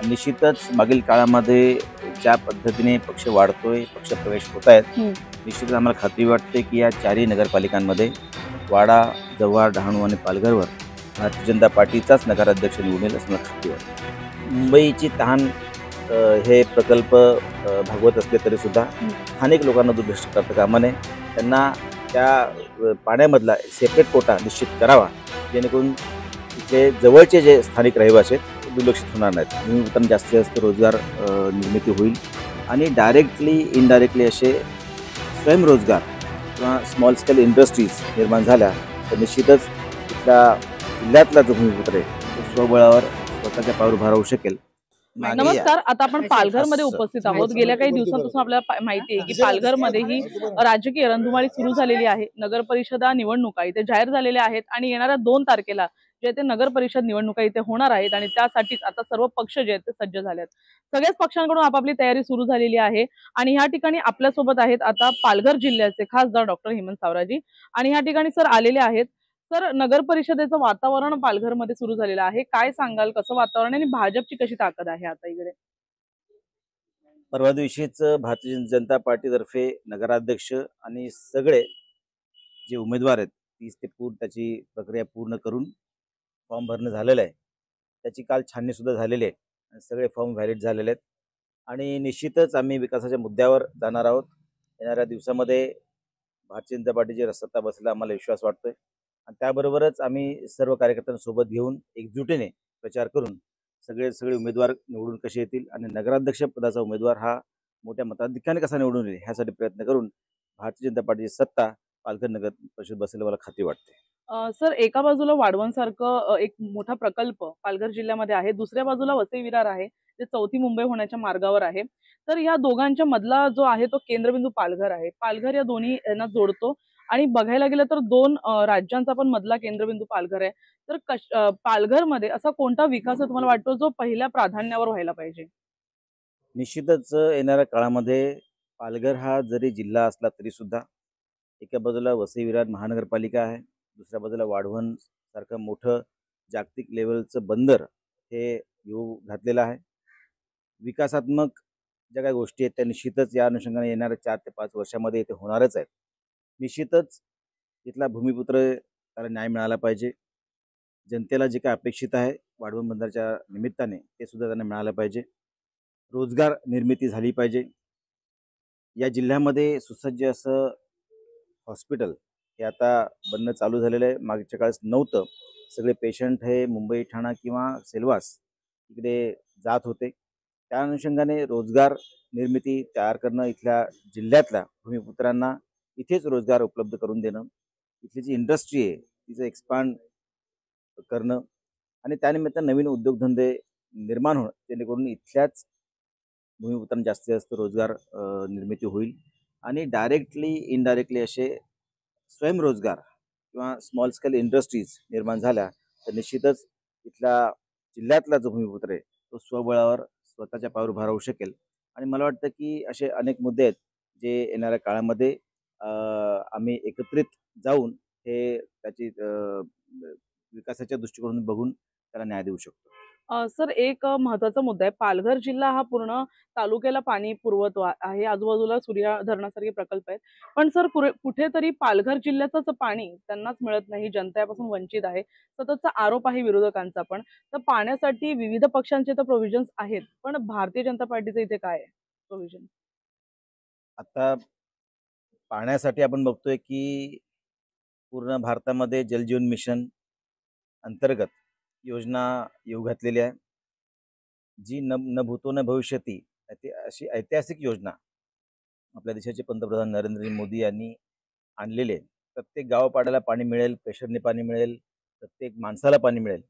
निश्चितच मागील काळामध्ये ज्या पद्धतीने पक्ष वाढतोय, पक्ष प्रवेश होत आहेत, निश्चितच आम्हाला खात्री वाटते की या चारही नगरपालिकांमध्ये वाडा, जव्हार, डहाणू आणि पालघरवर भारतीय जनता पार्टीचाच नगराध्यक्ष निवडून येईल असं मला खात्री वाटते. मुंबईची तहान हे प्रकल्प भागवत असले तरी सुद्धा स्थानिक लोकांना दुर्लक्ष करता कामा नये. त्यांना त्या पाण्यामधला सेपरेट कोटा निश्चित करावा, जेणेकरून तिथले जवळचे जे स्थानिक रहिवासी आहेत ते दुर्लक्षित होणार नाहीत. भूमिपुत्रांना जास्तीत जास्त रोजगार निर्मिती होईल आणि डायरेक्टली इनडायरेक्टली असे स्वयंरोजगार किंवा स्मॉल स्केल इंडस्ट्रीज निर्माण झाल्या तर निश्चितच तिथल्या जिल्ह्यातला जो भूमिपुत्र आहे तो स्वबळावर स्वतःच्या पायावर उभा राहू शकेल. नमस्कार. आता आपण पालघरमध्ये उपस्थित आहोत. गेल्या काही दिवसांपासून आपल्याला माहिती आहे की पालघरमध्ये ही राजकीय रणधुमाळी सुरू झालेली आहे. नगर परिषदा निवडणुका इथे जाहीर झालेल्या आहेत आणि येणाऱ्या 2 तारखेला जे ते नगर परिषद निवडणुका इथे होणार आहेत आणि त्यासाठीच आता सर्व पक्ष जे आहेत ते सज्ज झाले आहेत. सगळ्याच पक्षांकडून आपापली तयारी सुरू झालेली आहे आणि ह्या ठिकाणी आपल्यासोबत आहेत आता पालघर जिल्ह्याचे खासदार डॉक्टर हेमंत सावराजी आणि ह्या ठिकाणी सर आलेले आहेत. सर, नगर परिषदेचं वातावरण पालघरमध्ये सुरू झालेलं आहे. काय सांगाल, कसं वातावरण आणि भाजपची कशी ताकद आहे आता इकडे? परवा दिवशीच भारतीय जनता पार्टीतर्फे नगराध्यक्ष आणि सगळे जे उमेदवार आहेत त्याची प्रक्रिया पूर्ण करून फॉर्म भरणं झालेलं आहे. त्याची काल छाननी सुद्धा झालेली आहे आणि सगळे फॉर्म व्हॅलिड झालेले आहेत आणि निश्चितच आम्ही विकासाच्या मुद्द्यावर जाणार आहोत. येणाऱ्या दिवसामध्ये भारतीय जनता पार्टीची सत्ता बसला आम्हाला विश्वास वाटतोय आणि त्याबरोबरच आम्ही सर्व कार्यकर्त्यांसोबत घेऊन एकजुटीने प्रचार करून सगळे उमेदवार निवडून कसे येतील आणि नगराध्यक्ष पदाचा उमेदवार हा मोठ्या मताधिक्याने कसा निवडून येईल ह्यासाठी प्रयत्न करून भारतीय जनता पार्टीची सत्ता पालघर नगर परिषद बसेल मला खात्री वाटते. सर, एका बाजूला वाढवणसारखं एक मोठा प्रकल्प पालघर जिल्ह्यामध्ये आहे, दुसऱ्या बाजूला वसई विरार आहे जे चौथी मुंबई होण्याच्या मार्गावर आहे. तर या दोघांच्या मधला जो आहे तो केंद्रबिंदू पालघर आहे. पालघर या दोन्ही यांना जोडतो आणि बघायला गेलं तर 2 राज्यांचा पण मधला केंद्रबिंदू पालघर आहे. तर पालघरमध्ये असा कोणता विकास तुम्हाला वाटतो जो पहिल्या प्राधान्यावर व्हायला पाहिजे? निश्चितच येणाऱ्या काळामध्ये पालघर हा जरी जिल्हा असला तरी सुद्धा एका बाजूला वसई विरार महानगरपालिका आहे, दुसऱ्या बाजूला वाढवण सारखं मोठं जागतिक लेवलचं बंदर हे येऊ घातलेलं आहे. विकासात्मक ज्या काही गोष्टी आहेत त्या निश्चितच या अनुषंगाने येणाऱ्या 4 ते 5 वर्षामध्ये इथे होणारच आहेत. निश्चितच इथला भूमिपुत्र त्याला न्याय मिळाला पाहिजे. जनतेला जे काय अपेक्षित आहे वाढवण बंदरच्या निमित्ताने ते सुद्धा त्यांना मिळालं पाहिजे. रोजगार निर्मिती झाली पाहिजे. या जिल्ह्यामध्ये सुसज्ज असं हॉस्पिटल हे आता बनणं चालू झालेलं आहे. मागच्या काळात नव्हतं. सगळे पेशंट हे मुंबई, ठाणा किंवा सेल्वास इकडे जात होते. त्या अनुषंगाने रोजगार निर्मिती तयार करणं, इथल्या जिल्ह्यातल्या भूमिपुत्रांना इथेच रोजगार उपलब्ध करून देणं, इथली जी इंडस्ट्री आहे तिचं एक्सपांड करणं आणि त्यानिमित्तानं नवीन उद्योगधंदे निर्माण होणं, जेणेकरून इथल्याच भूमिपुत्रांना जास्तीत जास्त रोजगार निर्मिती होईल आणि डायरेक्टली इनडायरेक्टली असे स्वयंरोजगार किंवा स्मॉल स्केल इंडस्ट्रीज निर्माण झाल्या तर निश्चितच इथल्या जिल्ह्यातला जो भूमिपुत्र आहे तो स्वबळावर स्वतःच्या पायावर उभा राहू शकेल आणि मला वाटतं की असे अनेक मुद्दे आहेत जे येणाऱ्या काळामध्ये आम्ही एकत्रित जाऊन हे त्याची विकासाच्या दृष्टिकोनातून बघून त्याला न्याय देऊ शकतो. सर, एक महत्त्वाचा मुद्दा आहे. पालघर जिल्हा हा पूर्ण तालुक्याला पाणी पुरवतो आहे. आजूबाजूला सूर्या धरणासारखे प्रकल्प आहेत. पण सर, कुठेतरी पालघर जिल्ह्याचंच पाणी त्यांनाच मिळत नाही. जनता यापासून वंचित आहे. सततचा आरोप आहे विरोधकांचा पण. तर पाण्यासाठी विविध पक्षांचे तर प्रोव्हिजन्स आहेत. पण भारतीय जनता पार्टीचं इथे काय आहे प्रोव्हिजन? आता पाण्यासाठी आपण बघतोय की पूर्ण भारतामध्ये जलजीवन मिशन अंतर्गत योजना येऊ घातलेली आहे. जी न भूतो न भविष्यती अशी ऐतिहासिक योजना आपल्या देशाचे पंतप्रधान नरेंद्र मोदी यांनी आणलेले आहे. प्रत्येक गावपाड्याला पाणी मिळेल, प्रेशरने पाणी मिळेल, प्रत्येक माणसाला पाणी मिळेल.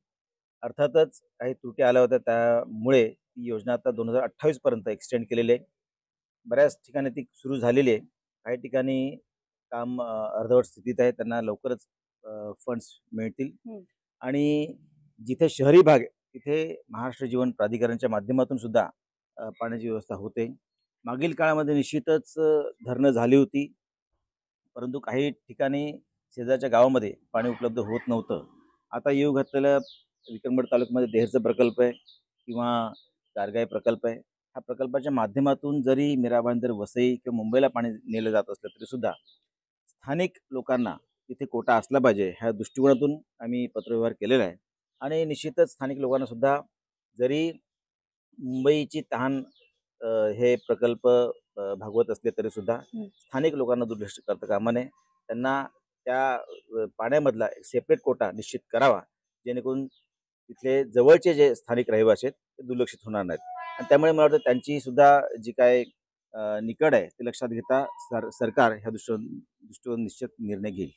अर्थातच काही त्रुटी आल्या होत्या त्यामुळे ही योजना आता 2028 पर्यंत एक्सटेंड केलेली आहे. बऱ्याच ठिकाणी ती सुरू झालेली आहे. काही ठिकाणी काम अर्धवट स्थितीत आहे, त्यांना लवकरच फंड्स मिळतील आणि जिथे शहरी भाग आहे तिथे महाराष्ट्र जीवन प्राधिकरणच्या माध्यमातून सुद्धा पाण्याची व्यवस्था होते. मागील काळामध्ये निश्चितच धरणं झाली होती, परंतु काही ठिकाणी शेजारच्या गावामध्ये पाणी उपलब्ध होत नव्हतं. आता येऊ घातलेल्या विक्रमगड तालुक्यामध्ये देहरचा प्रकल्प आहे किंवा गारगाई प्रकल्प आहे. ह्या प्रकल्पाच्या माध्यमातून जरी मीरा भाईंदर, वसई किंवा मुंबईला पाणी नेलं जात असलं तरीसुद्धा स्थानिक लोकांना तिथे कोटा असला पाहिजे ह्या दृष्टिकोनातून आम्ही पत्रव्यवहार केलेला आहे. आणि निश्चितच स्थानिक लोकांनासुद्धा जरी मुंबईची तहान हे प्रकल्प भागवत असले तरीसुद्धा स्थानिक लोकांना दुर्लक्ष करता कामा नये. त्यांना त्या पाण्यामधला एक सेपरेट कोटा निश्चित करावा, जेणेकरून तिथले जवळचे जे स्थानिक रहिवासी आहेत ते दुर्लक्षित होणार नाहीत. आणि त्यामुळे मला वाटतं त्यांची सुद्धा जी काय निकड आहे ते लक्षात घेता सरकार ह्या दृष्टीवर निश्चित निर्णय घेईल.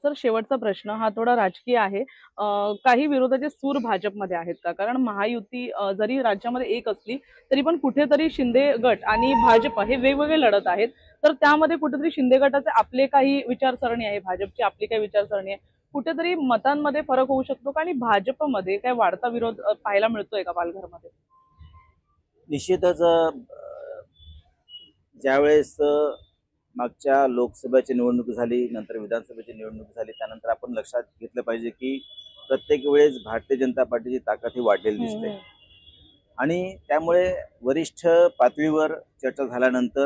सर, शेवटचा प्रश्न हा थोडा राजकीय आहे. काही विरोधाचे सूर भाजपमध्ये आहेत का? कारण महायुती जरी राज्यामध्ये एक असली तरी पण कुठेतरी शिंदे गट आणि भाजप हे वेगवेगळे लढत आहेत. तर त्यामध्ये कुठेतरी शिंदे गटाचे आपले काही विचारसरणी आहे, भाजपची आपली काही विचारसरणी आहे. कुठेतरी मतांमध्ये फरक होऊ शकतो का? आणि भाजपमध्ये काय वाढता विरोध पाहायला मिळतोय का पालघरमध्ये? निश्चितच ज्यावेळेस मागच्या लोकसभेची निवडणूक झाली, नंतर विधानसभेची निवडणूक झाली, त्यानंतर आपण लक्षात घेतलं पाहिजे की प्रत्येक वेळेस भारतीय जनता पार्टीची ताकद ही वाढलेली दिसते. आणि त्यामुळे वरिष्ठ पातळीवर चर्चा झाल्यानंतर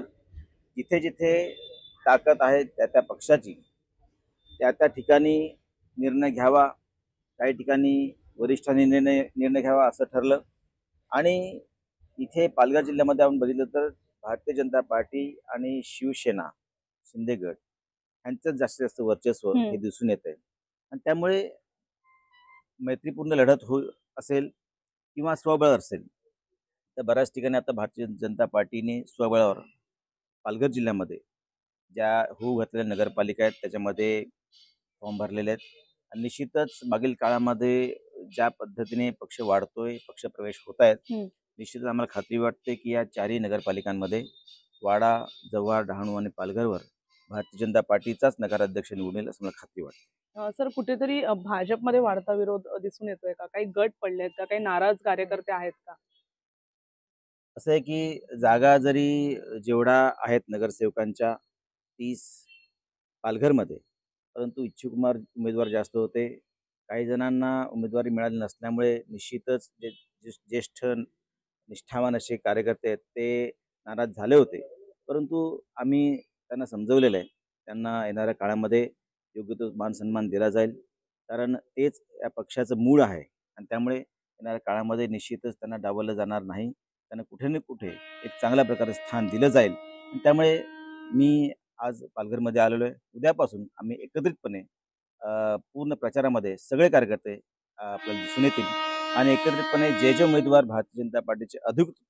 जिथे जिथे ताकद आहे त्या त्या पक्षाची त्या त्या ठिकाणी निर्णय घ्यावा, काही ठिकाणी वरिष्ठांनी निर्णय घ्यावा असं ठरलं. आणि इथे पालघर जिल्ह्यामध्ये आपण बघितलं तर भारतीय जनता पार्टी आणि शिवसेना, शिंदे गट यांचं जास्तीत जास्त वर्चस्व हे दिसून येत आहे. आणि त्यामुळे मैत्रीपूर्ण लढत असेल किंवा स्वबळ असेल तर बऱ्याच ठिकाणी आता भारतीय जनता पार्टीने स्वबळावर पालघर जिल्ह्यामध्ये ज्या होऊ घातलेल्या नगरपालिका आहेत त्याच्यामध्ये फॉर्म भरलेले आहेत. आणि निश्चितच मागील काळामध्ये ज्या पद्धतीने पक्ष वाढतोय, पक्ष प्रवेश होत आहेत, निश्चितच आम्हाला खात्री वाटते की या चारही नगरपालिकांमध्ये वाडा, जव्हार, डहाणू आणि पालघरवर भारतीय जनता पार्टीचाच नगराध्यक्ष निवडून येईल असं मला खात्री वाटते. सर, कुठेतरी भाजपमध्ये वाढता विरोध दिसून येतोय का? काही गट पडलेत का? काही नाराज कार्यकर्ते आहेत का? असं आहे की जागा जरी जेवढा आहेत नगरसेवकांच्या 30 पालघरमध्ये, परंतु इच्छुक उमेदवार जास्त होते. काही जणांना उमेदवारी मिळाली नसल्यामुळे निश्चितच जे ज्येष्ठ निष्ठावान असे कार्यकर्ते आहेत ते नाराज झाले होते. परंतु आम्ही त्यांना समजवलेलं आहे, त्यांना येणाऱ्या काळामध्ये योग्य तो मान सन्मान दिला जाईल. कारण तेच या पक्षाचं मूळ आहे. आणि त्यामुळे येणाऱ्या काळामध्ये निश्चितच त्यांना डावललं जाणार नाही. त्यांना कुठे ना कुठे एक चांगल्या प्रकारे स्थान दिलं जाईल. आणि त्यामुळे मी आज पालघरमध्ये आलेलो आहे. उद्यापासून आम्ही एकत्रितपणे पूर्ण प्रचारामध्ये सगळे कार्यकर्ते आपल्याला दिसून येतील. आणि एकत्रितपणे जे जे उमेदवार भारतीय जनता पार्टीचे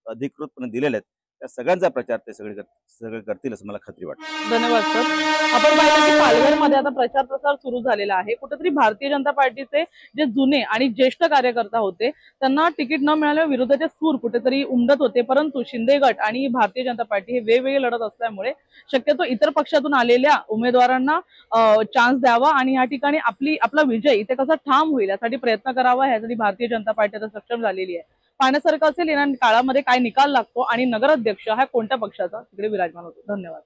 अधिकृतपणे दिलेले आहेत त्या सगळ्यांचा प्रचार ते सगळे करतील असं मला खात्री वाटते. धन्यवाद सर. आपण पाहिलं की पालघरमध्ये आता प्रचार प्रसार सुरू झालेला आहे. कुठेतरी भारतीय जनता पार्टीचे जे जुने आणि ज्येष्ठ कार्यकर्ता होते त्यांना तिकीट न मिळाल्यावर विरोधाचे सूर कुठेतरी उमटत होते. परंतु शिंदे गट आणि भारतीय जनता पार्टी हे वेगवेगळे लढत असल्यामुळे शक्यतो इतर पक्षातून आलेल्या उमेदवारांना चान्स द्यावा आणि या ठिकाणी आपला विजय इथे कसा ठाम होईल यासाठी प्रयत्न करावा. यासाठी भारतीय जनता पार्टी आता सक्षम झालेली आहे. पाहण्यासारखं असेल येणाऱ्या काळामध्ये काय निकाल लागतो आणि नगराध्यक्ष हा कोणत्या पक्षाचा तिकडे विराजमान होतो. धन्यवाद.